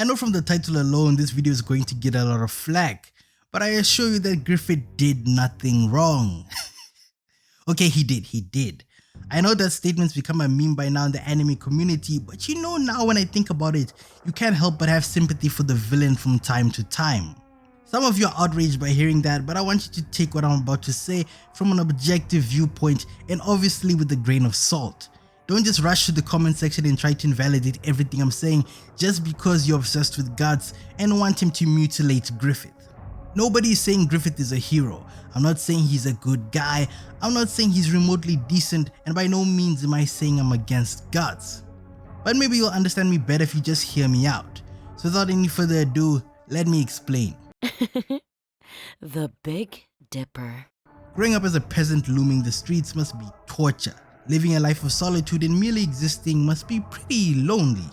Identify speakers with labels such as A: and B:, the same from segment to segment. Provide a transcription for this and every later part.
A: I know from the title alone this video is going to get a lot of flack, but I assure you that Griffith did nothing wrong. Okay, he did. I know that statement's become a meme by now in the anime community, but you know, now when I think about it, you can't help but have sympathy for the villain from time to time. Some of you are outraged by hearing that, but I want you to take what I'm about to say from an objective viewpoint and obviously with a grain of salt. Don't just rush to the comment section and try to invalidate everything I'm saying just because you're obsessed with Guts and want him to mutilate Griffith. Nobody is saying Griffith is a hero. I'm not saying he's a good guy. I'm not saying he's remotely decent, and by no means am I saying I'm against Guts. But maybe you'll understand me better if you just hear me out. So without any further ado, let me explain.
B: The Big Dipper.
A: Growing up as a peasant looming the streets must be torture. Living a life of solitude and merely existing must be pretty lonely.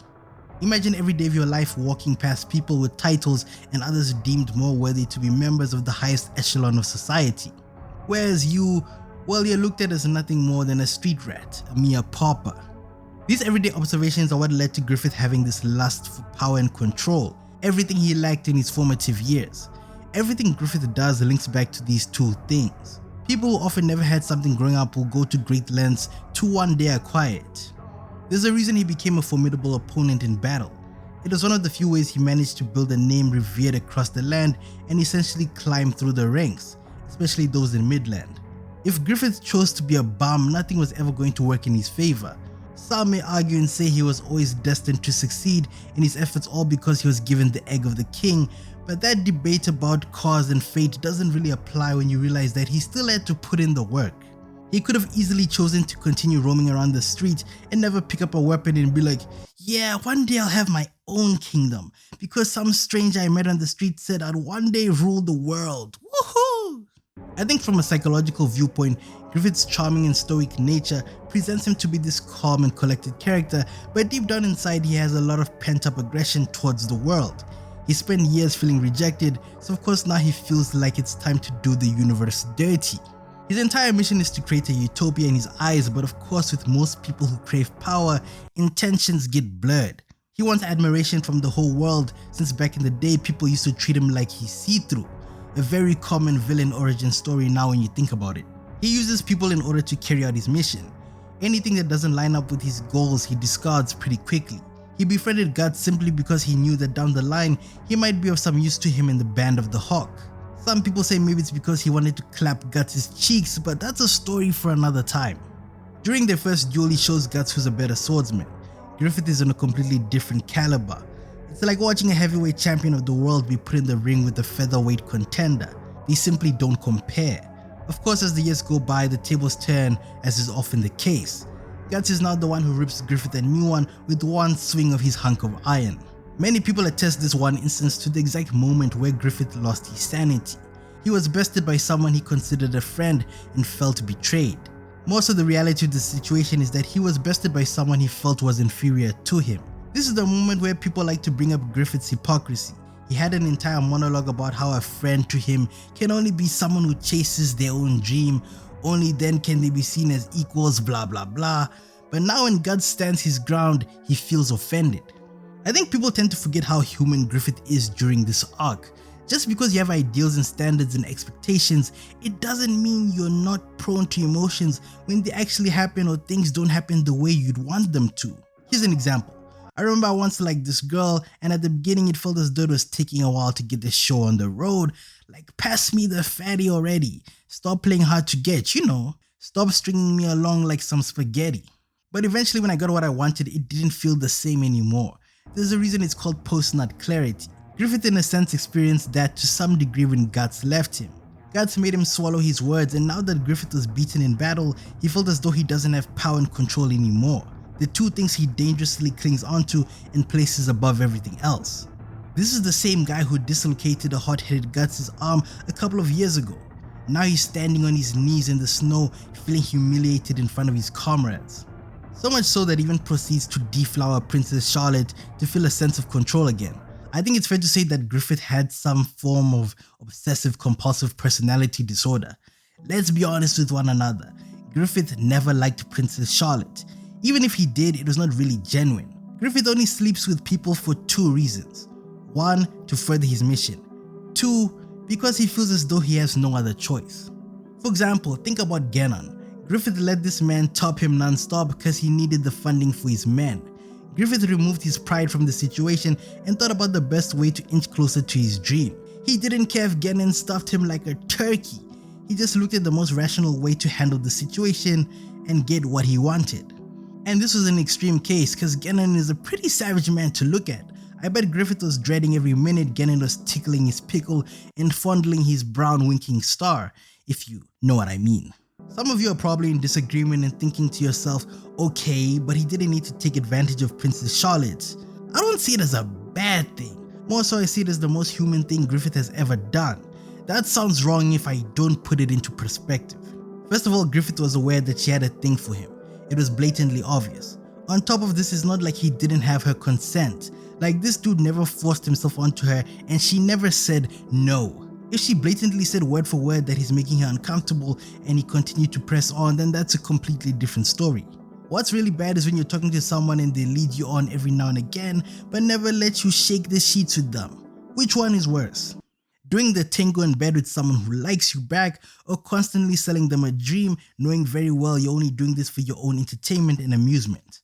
A: Imagine every day of your life walking past people with titles and others deemed more worthy to be members of the highest echelon of society. Whereas you, well, you're looked at as nothing more than a street rat, a mere pauper. These everyday observations are what led to Griffith having this lust for power and control, everything he lacked in his formative years. Everything Griffith does links back to these two things. People who often never had something growing up will go to great lengths to one day acquire it. There's a reason he became a formidable opponent in battle. It was one of the few ways he managed to build a name revered across the land and essentially climb through the ranks, especially those in Midland. If Griffith chose to be a bum, nothing was ever going to work in his favor. Some may argue and say he was always destined to succeed in his efforts all because he was given the egg of the king, but that debate about cause and fate doesn't really apply when you realize that he still had to put in the work. He could have easily chosen to continue roaming around the street and never pick up a weapon and be like, yeah, one day I'll have my own kingdom because some stranger I met on the street said I'd one day rule the world. Woohoo! I think from a psychological viewpoint, Griffith's charming and stoic nature presents him to be this calm and collected character, but deep down inside he has a lot of pent-up aggression towards the world. He spent years feeling rejected, so of course now he feels like it's time to do the universe dirty. His entire mission is to create a utopia in his eyes, but of course with most people who crave power, intentions get blurred. He wants admiration from the whole world, since back in the day people used to treat him like he's see-through. A very common villain origin story now when you think about it. He uses people in order to carry out his mission. Anything that doesn't line up with his goals he discards pretty quickly. He befriended Guts simply because he knew that down the line he might be of some use to him in the Band of the Hawk. Some people say maybe it's because he wanted to clap Guts' cheeks, but that's a story for another time. During their first duel he shows Guts who's a better swordsman. Griffith is on a completely different caliber. It's like watching a heavyweight champion of the world be put in the ring with a featherweight contender. They simply don't compare. Of course, as the years go by, the tables turn, as is often the case. Guts is now the one who rips Griffith a new one with one swing of his hunk of iron. Many people attest this one instance to the exact moment where Griffith lost his sanity. He was bested by someone he considered a friend and felt betrayed. Most of the reality of the situation is that he was bested by someone he felt was inferior to him. This is the moment where people like to bring up Griffith's hypocrisy. He had an entire monologue about how a friend to him can only be someone who chases their own dream, only then can they be seen as equals, blah blah blah. But now when Guts stands his ground, he feels offended. I think people tend to forget how human Griffith is during this arc. Just because you have ideals and standards and expectations, it doesn't mean you're not prone to emotions when they actually happen or things don't happen the way you'd want them to. Here's an example. I remember I once liked this girl, and at the beginning it felt as though it was taking a while to get the show on the road. Like, pass me the fatty already. Stop playing hard to get, you know. Stop stringing me along like some spaghetti. But eventually when I got what I wanted, it didn't feel the same anymore. There's a reason it's called post-nut clarity. Griffith in a sense experienced that to some degree when Guts left him. Guts made him swallow his words, and now that Griffith was beaten in battle, he felt as though he doesn't have power and control anymore. The two things he dangerously clings onto and places above everything else. This is the same guy who dislocated a hot-headed Guts' arm a couple of years ago. Now he's standing on his knees in the snow, feeling humiliated in front of his comrades. So much so that he even proceeds to deflower Princess Charlotte to feel a sense of control again. I think it's fair to say that Griffith had some form of obsessive-compulsive personality disorder. Let's be honest with one another. Griffith never liked Princess Charlotte. Even if he did, it was not really genuine. Griffith only sleeps with people for two reasons. 1. To further his mission. 2. Because he feels as though he has no other choice. For example, think about Ganon. Griffith let this man top him non-stop because he needed the funding for his men. Griffith removed his pride from the situation and thought about the best way to inch closer to his dream. He didn't care if Ganon stuffed him like a turkey. He just looked at the most rational way to handle the situation and get what he wanted. And this was an extreme case because Ganon is a pretty savage man to look at. I bet Griffith was dreading every minute Ganon was tickling his pickle and fondling his brown winking star, if you know what I mean. Some of you are probably in disagreement and thinking to yourself, okay, but he didn't need to take advantage of Princess Charlotte. I don't see it as a bad thing. More so I see it as the most human thing Griffith has ever done. That sounds wrong if I don't put it into perspective. First of all, Griffith was aware that she had a thing for him. It was blatantly obvious. On top of this, it's not like he didn't have her consent. Like, this dude never forced himself onto her and she never said no. If she blatantly said word for word that he's making her uncomfortable and he continued to press on, then that's a completely different story. What's really bad is when you're talking to someone and they lead you on every now and again, but never let you shake the sheets with them. Which one is worse? Doing the tango in bed with someone who likes you back, or constantly selling them a dream, knowing very well you're only doing this for your own entertainment and amusement?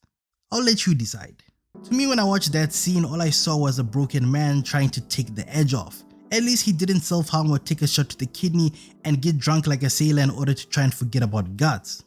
A: I'll let you decide. To me, when I watched that scene, all I saw was a broken man trying to take the edge off. At least he didn't self-harm or take a shot to the kidney and get drunk like a sailor in order to try and forget about guts.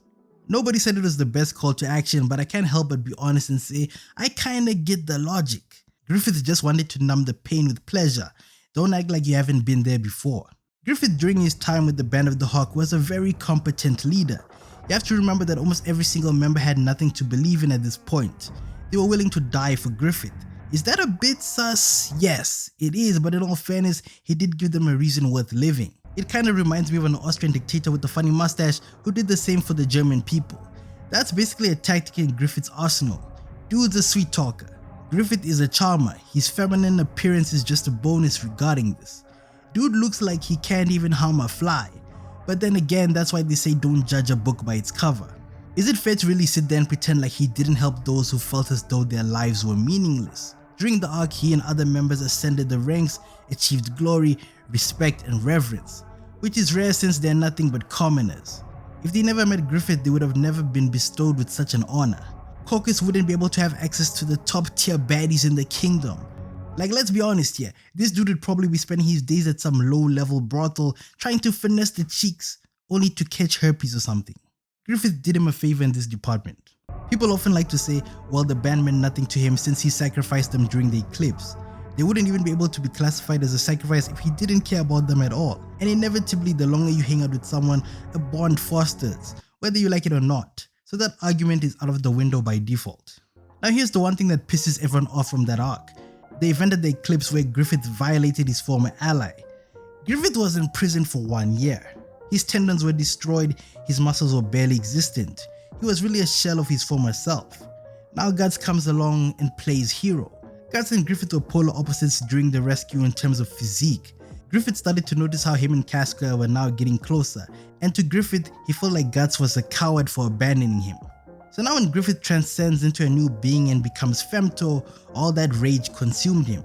A: Nobody said it was the best call to action, but I can't help but be honest and say I kinda get the logic. Griffith just wanted to numb the pain with pleasure. Don't act like you haven't been there before. Griffith, during his time with the Band of the Hawk, was a very competent leader. You have to remember that almost every single member had nothing to believe in at this point. They were willing to die for Griffith. Is that a bit sus? Yes, it is, but in all fairness, he did give them a reason worth living. It kind of reminds me of an Austrian dictator with a funny mustache who did the same for the German people. That's basically a tactic in Griffith's arsenal. Dude's a sweet talker. Griffith is a charmer. His feminine appearance is just a bonus regarding this. Dude looks like he can't even harm a fly. But then again, that's why they say don't judge a book by its cover. Is it fair to really sit there and pretend like he didn't help those who felt as though their lives were meaningless? During the arc, he and other members ascended the ranks, achieved glory, respect, and reverence, which is rare since they're nothing but commoners. If they never met Griffith, they would have never been bestowed with such an honor. Caucus wouldn't be able to have access to the top tier baddies in the kingdom. Like, let's be honest here, this dude would probably be spending his days at some low-level brothel trying to finesse the cheeks, only to catch herpes or something. Griffith did him a favor in this department. People often like to say, well, the band meant nothing to him since he sacrificed them during the eclipse. They wouldn't even be able to be classified as a sacrifice if he didn't care about them at all. And inevitably, the longer you hang out with someone, a bond fosters, whether you like it or not. So that argument is out of the window by default. Now here's the one thing that pisses everyone off from that arc. The event at the eclipse where Griffith violated his former ally. Griffith was in prison for 1 year. His tendons were destroyed, his muscles were barely existent. He was really a shell of his former self. Now Guts comes along and plays hero. Guts and Griffith were polar opposites during the rescue in terms of physique. Griffith started to notice how him and Casca were now getting closer, and to Griffith, he felt like Guts was a coward for abandoning him. So now when Griffith transcends into a new being and becomes Femto, all that rage consumed him.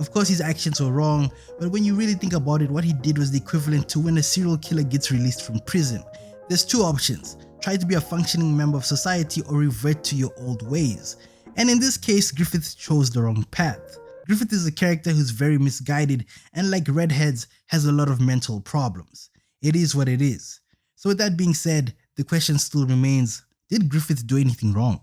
A: Of course his actions were wrong, but when you really think about it, what he did was the equivalent to when a serial killer gets released from prison. There's two options: try to be a functioning member of society or revert to your old ways. And in this case, Griffith chose the wrong path. Griffith is a character who's very misguided and, like redheads, has a lot of mental problems. It is what it is. So with that being said, the question still remains, did Griffith do anything wrong?